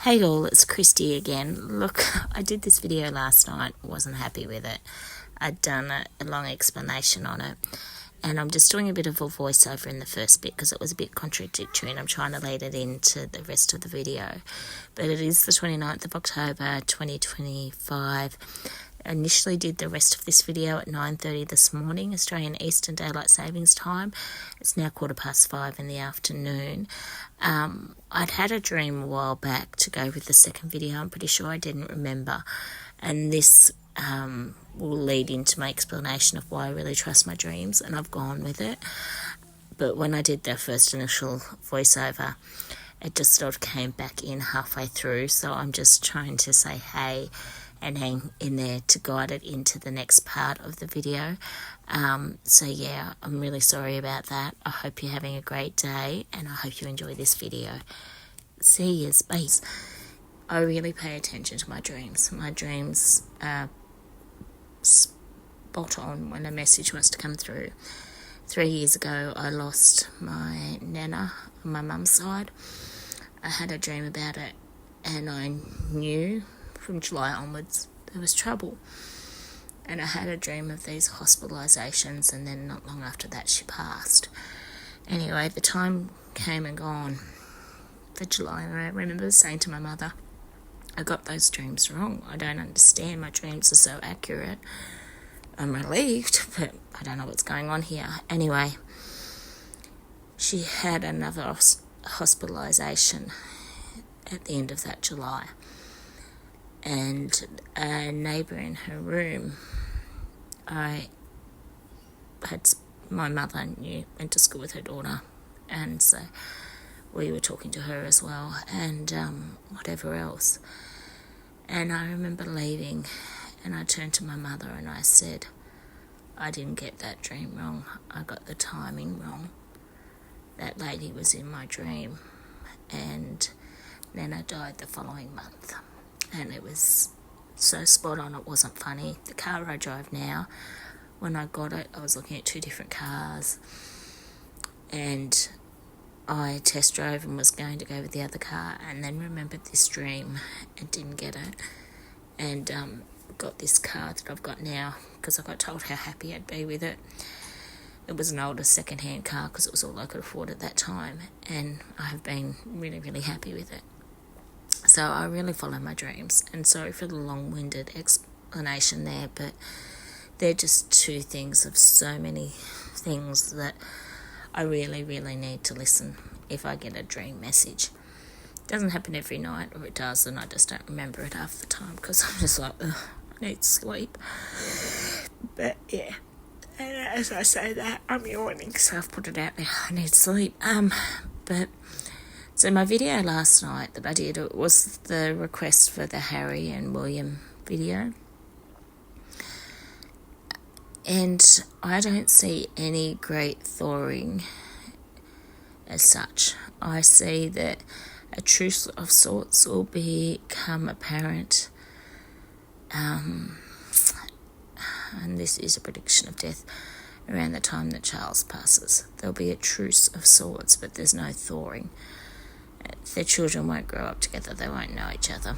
Hey all, it's Christy again. Look, I did this video last night, wasn't happy with it. I'd done a long explanation on it, and I'm just doing a bit of a voiceover in the first bit because it was a bit contradictory and I'm trying to lead it into the rest of the video. But it is the 29th of October 2025. I initially did the rest of this video at 9:30 this morning, Australian Eastern Daylight Savings Time. It's now 5:15 in the afternoon. I'd had a dream a while back to go with the second video. I'm pretty sure I didn't remember. And this will lead into my explanation of why I really trust my dreams, and I've gone with it. But when I did the first initial voiceover, it just sort of came back in halfway through. So I'm just trying to say hey and hang in there to guide it into the next part of the video. So yeah, I'm really sorry about that. I hope you're having a great day and I hope you enjoy this video. See you, space. I really pay attention to my dreams. My dreams are spot on when a message wants to come through. 3 years ago, I lost my nana on my mum's side. I had a dream about it and I knew from July onwards there was trouble. And I had a dream of these hospitalisations, and then not long after that she passed. Anyway, the time came and gone for July, and I remember saying to my mother, I got those dreams wrong. I don't understand. My dreams are so accurate. I'm relieved, but I don't know what's going on here. Anyway, she had another hospitalisation at the end of that July. And a neighbour in her room, my mother went to school with her daughter, and so we were talking to her as well, and whatever else. And I remember leaving, and I turned to my mother and I said, I didn't get that dream wrong. I got the timing wrong. That lady was in my dream, and Nana died the following month. And it was so spot on, it wasn't funny. The car I drive now, when I got it, I was looking at two different cars, and I test drove and was going to go with the other car, and then remembered this dream and didn't get it, and got this car that I've got now because I got told how happy I'd be with it. It was an older second-hand car because it was all I could afford at that time, and I have been really, really happy with it. So I really follow my dreams, and sorry for the long-winded explanation there, but they're just two things of so many things that I really, really need to listen if I get a dream message. It doesn't happen every night, or it does, and I just don't remember it half the time because I'm just like, ugh, I need sleep. But yeah, and as I say that, I'm yawning, so I've put it out there. I need sleep. So my video last night that I did, it was the request for the Harry and William video. And I don't see any great thawing as such. I see that a truce of sorts will become apparent. And this is a prediction of death around the time that Charles passes. There'll be a truce of sorts, but there's no thawing. Their children won't grow up together. They won't know each other.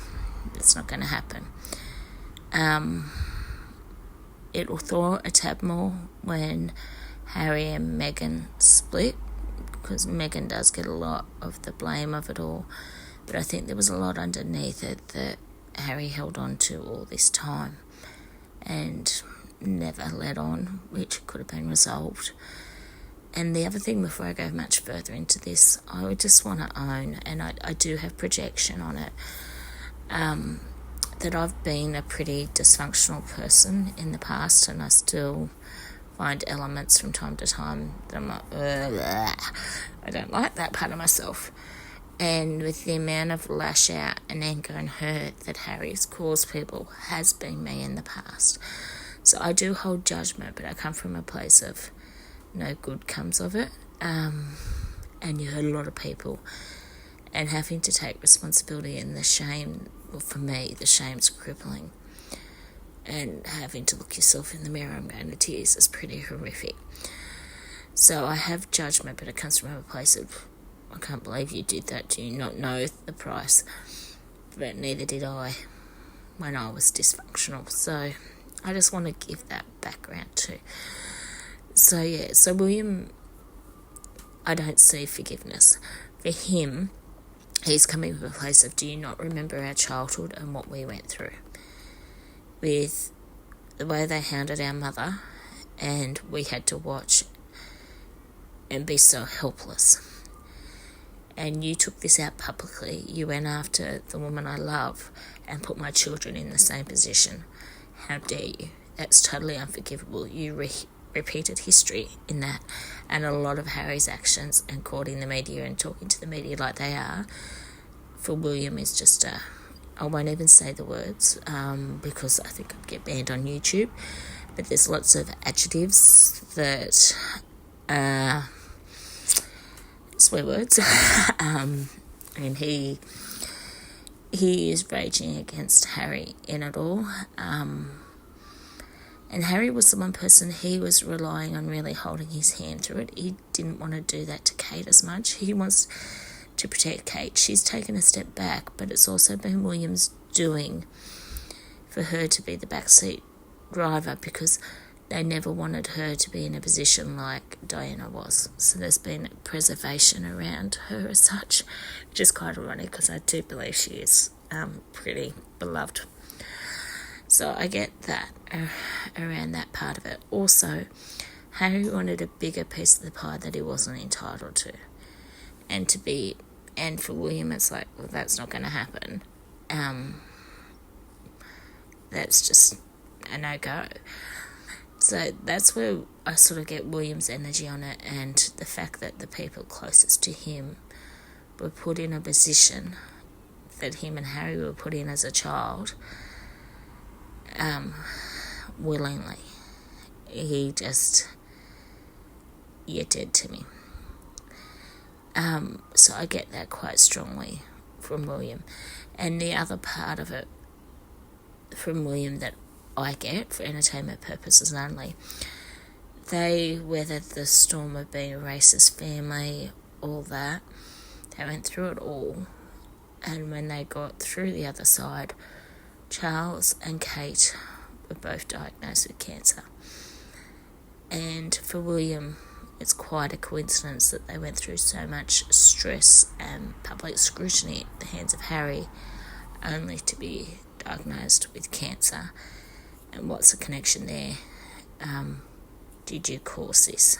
It's not going to happen. It will thaw a tad more when Harry and Meghan split, because Meghan does get a lot of the blame of it all. But I think there was a lot underneath it that Harry held on to all this time and never let on, which could have been resolved. And the other thing, before I go much further into this, I would just want to own, and I do have projection on it, that I've been a pretty dysfunctional person in the past, and I still find elements from time to time that I'm like, I don't like that part of myself. And with the amount of lash out and anger and hurt that Harry's caused people has been me in the past. So I do hold judgment, but I come from a place of no good comes of it, and you hurt a lot of people, and having to take responsibility, and the shame, well, for me, the shame's crippling, and having to look yourself in the mirror and going to tears is pretty horrific. So I have judgment, but it comes from a place of, I can't believe you did that. Do you not know the price but neither did I when I was dysfunctional. So I just want to give that background too. So yeah, so William, I don't see forgiveness. For him, he's coming from a place of, do you not remember our childhood and what we went through? With the way they hounded our mother, and we had to watch and be so helpless. And you took this out publicly. You went after the woman I love and put my children in the same position. How dare you? That's totally unforgivable. You repeated history in that. And a lot of Harry's actions and courting the media and talking to the media like they are, for William, is just I won't even say the words because I think I'd get banned on YouTube. But there's lots of adjectives that swear words. And he is raging against Harry in it all. And Harry was the one person he was relying on really holding his hand through it. He didn't want to do that to Kate as much. He wants to protect Kate. She's taken a step back, but it's also been William's doing for her to be the backseat driver, because they never wanted her to be in a position like Diana was. So there's been preservation around her as such, which is quite ironic because I do believe she is pretty beloved. So I get that around that part of it. Also, Harry wanted a bigger piece of the pie that he wasn't entitled to. And for William, it's like, well, that's not going to happen. That's just a no-go. So that's where I sort of get William's energy on it, and the fact that the people closest to him were put in a position that him and Harry were put in as a child, willingly. He just, you're dead to me. So I get that quite strongly from William. And the other part of it from William that I get for entertainment purposes only, they weathered the storm of being a racist family, all that. They went through it all. And when they got through the other side, Charles and Kate were both diagnosed with cancer. And for William, it's quite a coincidence that they went through so much stress and public scrutiny at the hands of Harry, only to be diagnosed with cancer. And what's the connection there? Did you cause this?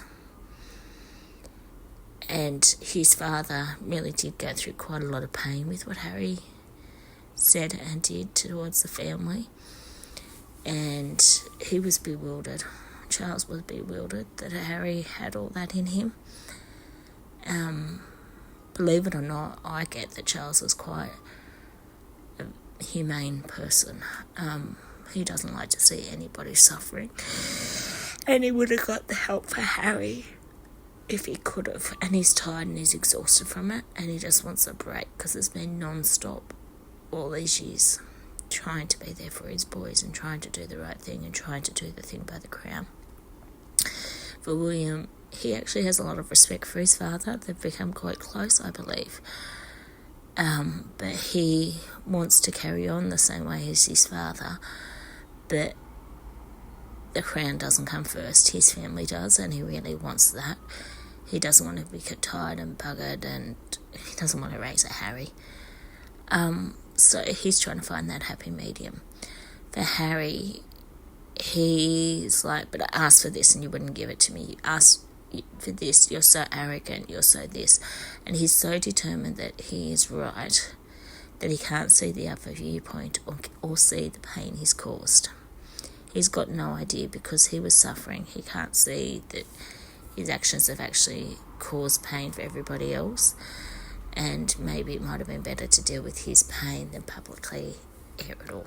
And his father really did go through quite a lot of pain with what Harry said and did towards the family. And he was bewildered. Charles was bewildered that Harry had all that in him. Believe it or not, I get that Charles was quite a humane person. He doesn't like to see anybody suffering. And he would have got the help for Harry if he could have. And he's tired and he's exhausted from it. And he just wants a break because it's been non-stop all these years, trying to be there for his boys and trying to do the right thing and trying to do the thing by the crown. For William, he actually has a lot of respect for his father. They've become quite close, I believe. But he wants to carry on the same way as his father. But the crown doesn't come first. His family does, and he really wants that. He doesn't want to be tired and buggered, and he doesn't want to raise a Harry. So he's trying to find that happy medium. For Harry, he's like, but I asked for this and you wouldn't give it to me. You asked for this, you're so arrogant, you're so this. And he's so determined that he is right that he can't see the other viewpoint or see the pain he's caused. He's got no idea because he was suffering. He can't see that his actions have actually caused pain for everybody else. And maybe it might have been better to deal with his pain than publicly air it all.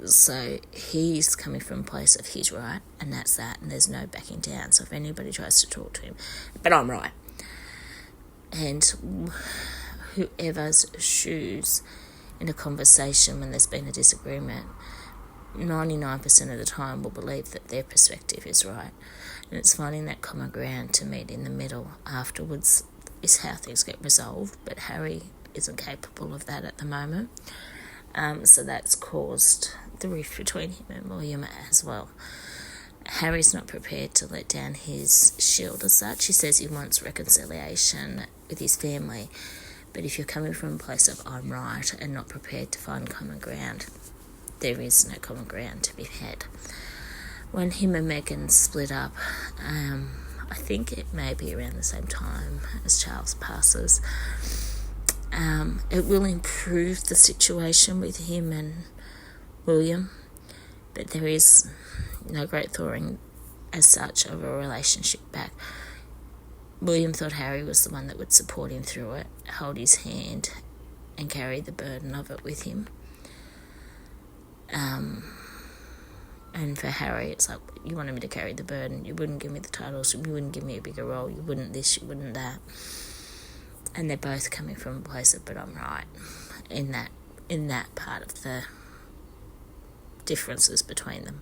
So he's coming from a place of he's right, and that's that, and there's no backing down. So if anybody tries to talk to him, but I'm right. And whoever's shoes in a conversation when there's been a disagreement, 99% of the time will believe that their perspective is right. And it's finding that common ground to meet in the middle afterwards is how things get resolved. But Harry isn't capable of that at the moment. So that's caused the rift between him and William as well. Harry's not prepared to let down his shield as such. He says he wants reconciliation with his family, but if you're coming from a place of I'm right and not prepared to find common ground, there is no common ground to be had. When him and Meghan split up, I think it may be around the same time as Charles passes, it will improve the situation with him and William, but there is no great thawing as such of a relationship back. William thought Harry was the one that would support him through it, hold his hand and carry the burden of it with him. And for Harry, it's like, you wanted me to carry the burden, you wouldn't give me the titles, you wouldn't give me a bigger role, you wouldn't this, you wouldn't that. And they're both coming from a place of, but I'm right, in that part of the differences between them.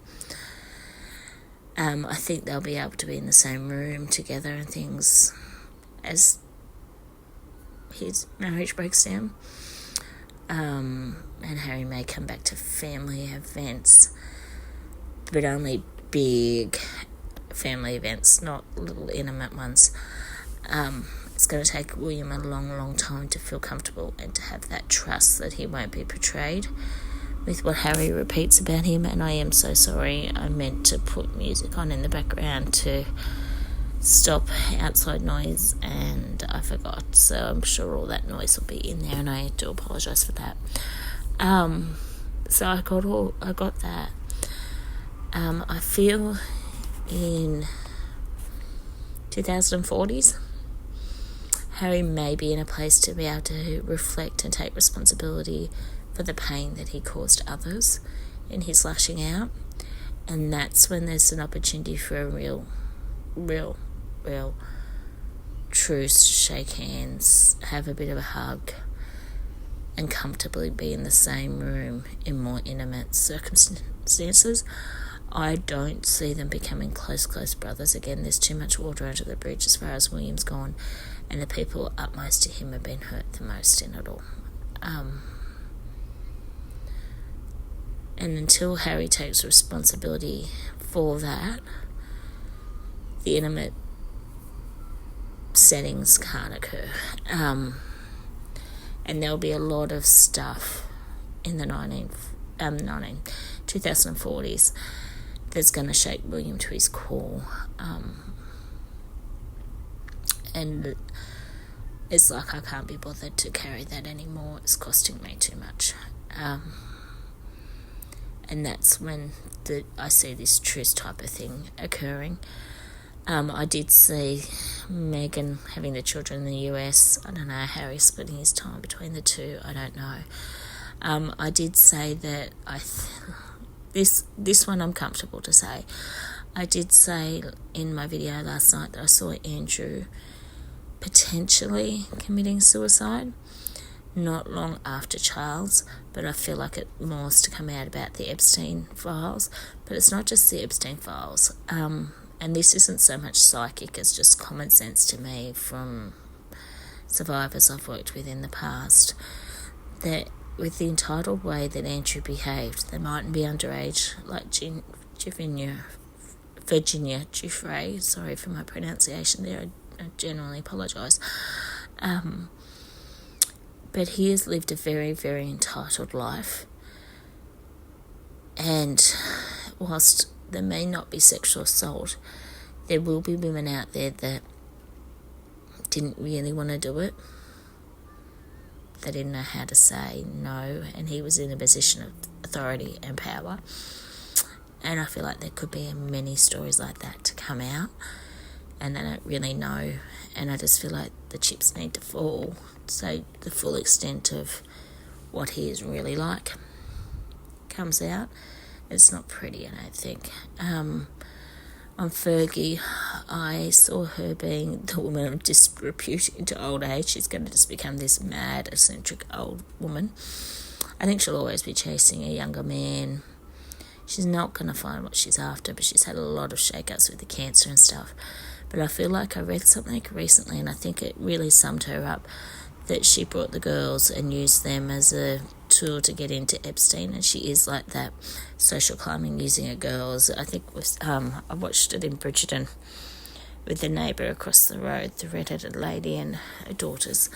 I think they'll be able to be in the same room together and things as his marriage breaks down. And Harry may come back to family events, but only big family events, not little intimate ones. It's going to take William a long, long time to feel comfortable and to have that trust that he won't be betrayed with what Harry repeats about him. And I am so sorry, I meant to put music on in the background to stop outside noise and I forgot, so I'm sure all that noise will be in there and I do apologise for that. So I got that. I feel in 2040s Harry may be in a place to be able to reflect and take responsibility for the pain that he caused others in his lashing out, and that's when there's an opportunity for a real truce, shake hands, have a bit of a hug, and comfortably be in the same room in more intimate circumstances. I don't see them becoming close brothers again. There's too much water under the bridge as far as William's gone, and the people upmost to him have been hurt the most in it all. And until Harry takes responsibility for that, the intimate settings can't occur. And there'll be a lot of stuff in the 2040s that's going to shake William to his core. And it's like, I can't be bothered to carry that anymore. It's costing me too much. And that's when I see this truce type of thing occurring. I did see Meghan having the children in the US. I don't know, Harry splitting his time between the two. I don't know. I did say that this one I'm comfortable to say. I did say in my video last night that I saw Andrew potentially committing suicide not long after Charles, but I feel like it more's to come out about the Epstein files. But it's not just the Epstein files, and this isn't so much psychic as just common sense to me from survivors I've worked with in the past, that with the entitled way that Andrew behaved, they mightn't be underage, like Virginia Giuffre, sorry for my pronunciation there, I genuinely apologise. But he has lived a very, very entitled life. And whilst there may not be sexual assault, there will be women out there that didn't really want to do it. They didn't know how to say no, and he was in a position of authority and power. And I feel like there could be many stories like that to come out, and they don't really know. And I just feel like the chips need to fall, so the full extent of what he is really like comes out. It's not pretty, I don't think. On Fergie, I saw her being the woman of disrepute into old age. She's going to just become this mad, eccentric old woman. I think she'll always be chasing a younger man. She's not going to find what she's after, but she's had a lot of shake-ups with the cancer and stuff. But I feel like I read something recently, and I think it really summed her up, that she brought the girls and used them as a tool to get into Epstein, and she is like that, social climbing using her girls. I think I watched it in Bridgerton with the neighbour across the road, the red-headed lady and her daughters,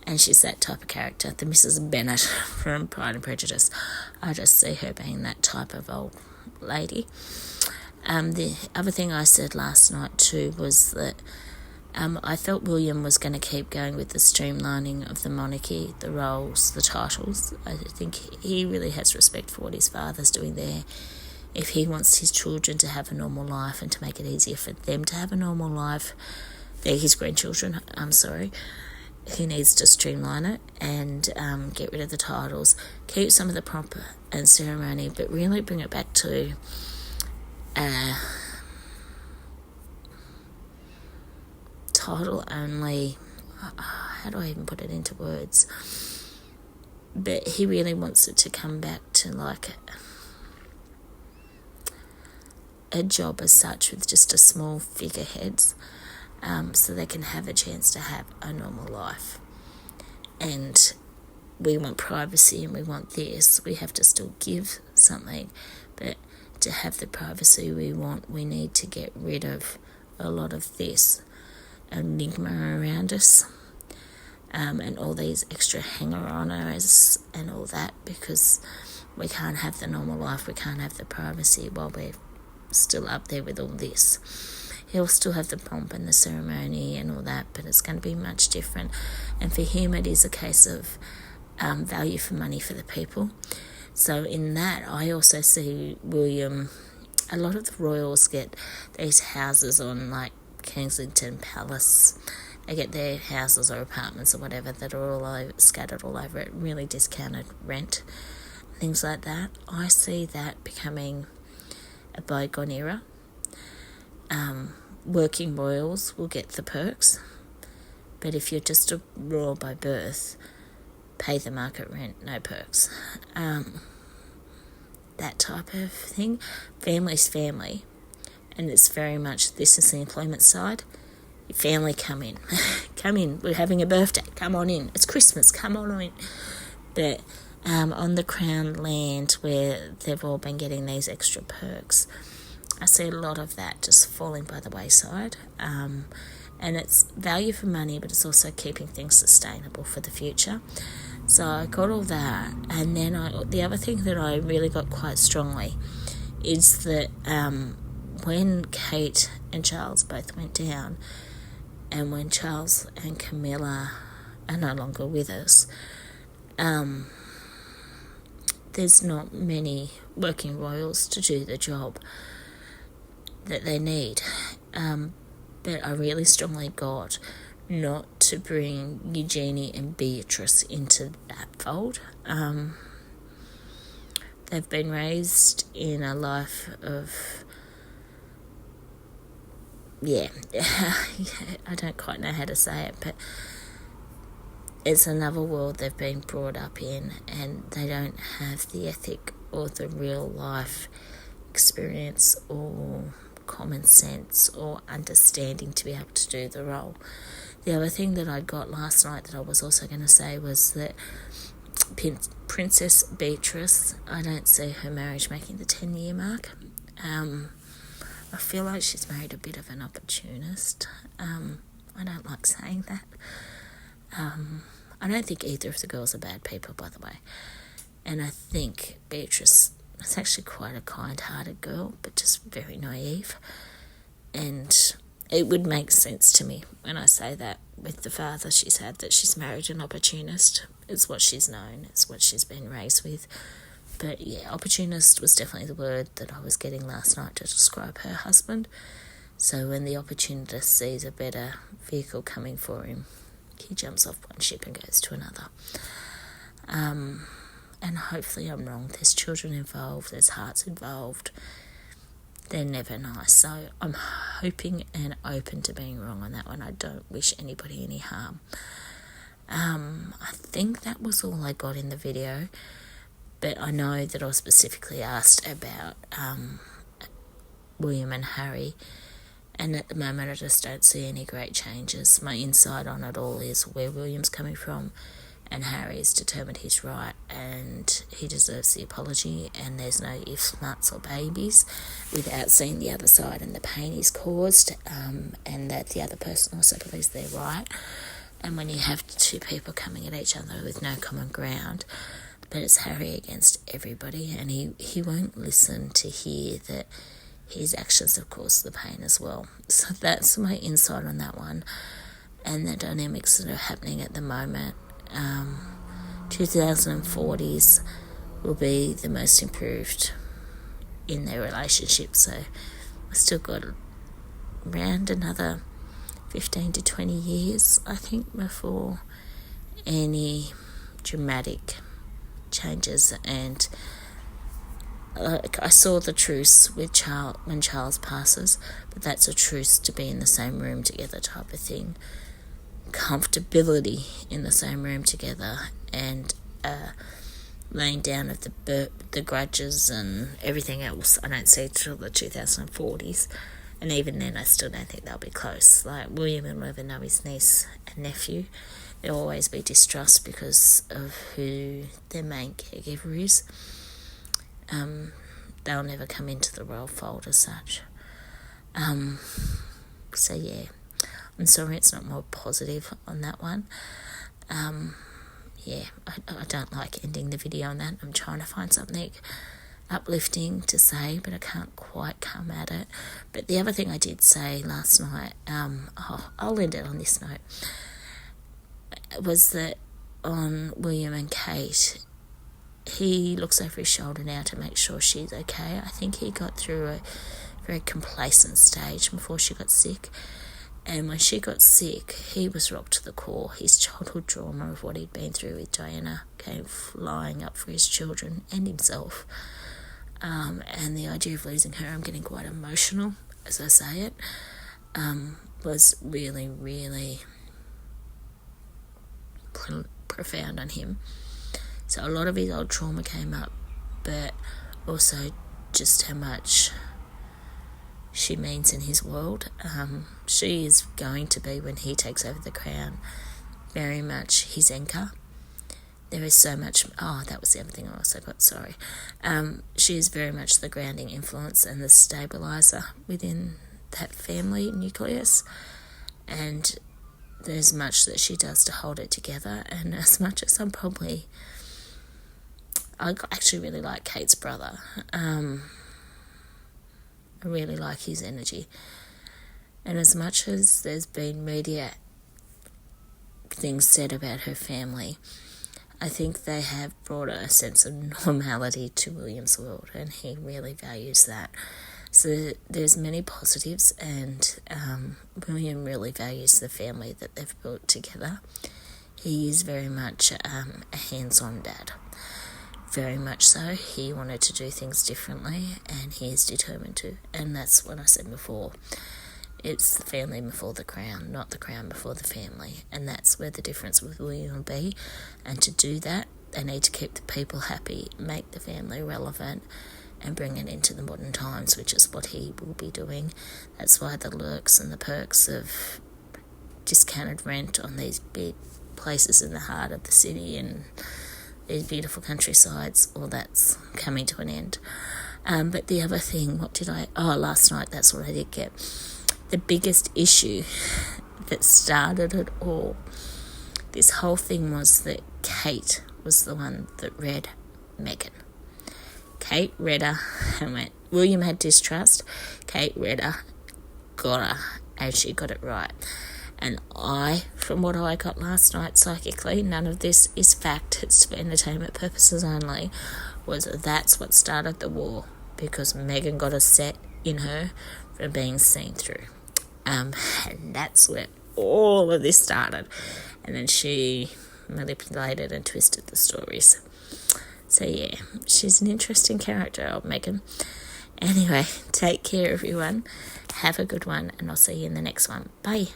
and she's that type of character, the Mrs. Bennet from Pride and Prejudice. I just see her being that type of old lady. The other thing I said last night too was that I felt William was going to keep going with the streamlining of the monarchy, the roles, the titles. I think he really has respect for what his father's doing there. If he wants his children to have a normal life and to make it easier for them to have a normal life, they're his grandchildren, he needs to streamline it and get rid of the titles, keep some of the pomp and ceremony, but really bring it back to title only. How do I even put it into words? But he really wants it to come back to like a job as such, with just a small figureheads, so they can have a chance to have a normal life. And we want privacy and we want this. We have to still give something, but to have the privacy we want, we need to get rid of a lot of this enigma around us, and all these extra hanger-oners and all that, because we can't have the normal life, we can't have the privacy while we're still up there with all this. He'll still have the pomp and the ceremony and all that, but it's going to be much different. And for him, it is a case of value for money for the people. So in that, I also see William, a lot of the royals get these houses on like Kensington Palace. They get their houses or apartments or whatever that are all scattered all over it, really discounted rent, things like that. I see that becoming a bygone era. Working royals will get the perks, but if you're just a royal by birth, pay the market rent, no perks. That type of thing. Family's family, and it's very much, this is the employment side. Your family, come in. Come in, we're having a birthday, come on in. It's Christmas, come on in. But on the Crown land, where they've all been getting these extra perks, I see a lot of that just falling by the wayside. And it's value for money, but it's also keeping things sustainable for the future. So I got all that. And then the other thing that I really got quite strongly is that when Kate and Charles both went down, and when Charles and Camilla are no longer with us, there's not many working royals to do the job that they need. But I really strongly got not to bring Eugenie and Beatrice into that fold. They've been raised in a life of, I don't quite know how to say it, but it's another world they've been brought up in, and they don't have the ethic or the real life experience or common sense or understanding to be able to do the role. The other thing that I got last night that I was also going to say was that Princess Beatrice, I don't see her marriage making the 10-year mark. I feel like she's married a bit of an opportunist. I don't like saying that. I don't think either of the girls are bad people, by the way. And I think Beatrice is actually quite a kind-hearted girl, but just very naive. And it would make sense to me when I say that with the father she's had, that she's married an opportunist. It's what she's known. It's what she's been raised with. But yeah, opportunist was definitely the word that I was getting last night to describe her husband. So when the opportunist sees a better vehicle coming for him, he jumps off one ship and goes to another. And hopefully I'm wrong. There's children involved, there's hearts involved. They're never nice. So I'm hoping and open to being wrong on that one. I don't wish anybody any harm. I think that was all I got in the video. But I know that I was specifically asked about William and Harry And at the moment I just don't see any great changes. My insight on it all is where William's coming from, and Harry's determined he's right and he deserves the apology, and there's no ifs, buts or babies without seeing the other side and the pain he's caused, and that the other person also believes they're right. And when you have two people coming at each other with no common ground, but it's Harry against everybody, and he won't listen to hear that his actions have caused the pain as well. So that's my insight on that one, and the dynamics that are happening at the moment. 2040s will be the most improved in their relationship, so we've still got around another 15 to 20 years, I think, before any dramatic changes. And I saw the truce with when Charles passes, but that's a truce to be in the same room together type of thing. Comfortability in the same room together, and laying down of the grudges and everything else, I don't see till the 2040s. And even then I still don't think they'll be close. Like, William will never know his niece and nephew. There'll always be distrust because of who their main caregiver is. They'll never come into the royal fold as such. So yeah, I'm sorry it's not more positive on that one. Yeah, I don't like ending the video on that. I'm trying to find something uplifting to say, but I can't quite come at it. But the other thing I did say last night, I'll end it on this note, was that on William and Kate, he looks over his shoulder now to make sure she's okay. I think he got through a very complacent stage before she got sick. And when she got sick, he was rocked to the core. His childhood trauma of what he'd been through with Diana came flying up for his children and himself. And the idea of losing her, I'm getting quite emotional as I say it, was really, really profound on him. So a lot of his old trauma came up, but also just how much she means in his world. She is going to be, when he takes over the crown, very much his anchor. There is so much... that was the other thing I also got, sorry. She is very much the grounding influence and the stabiliser within that family nucleus. And there's much that she does to hold it together. And as much as I actually really like Kate's brother. I really like his energy. And as much as there's been media things said about her family, I think they have brought a sense of normality to William's world, and he really values that. So there's many positives, and William really values the family that they've built together. He is very much a hands-on dad. Very much so. He wanted to do things differently, and he is determined to. And that's what I said before. It's the family before the crown, not the crown before the family. And that's where the difference with William will be. And to do that, they need to keep the people happy, make the family relevant, and bring it into the modern times, which is what he will be doing. That's why the lurks and the perks of discounted rent on these big places in the heart of the city and these beautiful countrysides, all that's coming to an end. But the other thing, last night, that's what I did get. The biggest issue that started it all, this whole thing, was that Kate was the one that read Meghan. Kate read her and went, William had distrust, Kate read her, got her, and she got it right. And from what I got last night psychically, none of this is fact, it's for entertainment purposes only, that's what started the war, because Meghan got a set in her for being seen through. And that's where all of this started. And then she manipulated and twisted the stories. So yeah, she's an interesting character, old Meghan. Anyway, take care everyone. Have a good one, and I'll see you in the next one. Bye.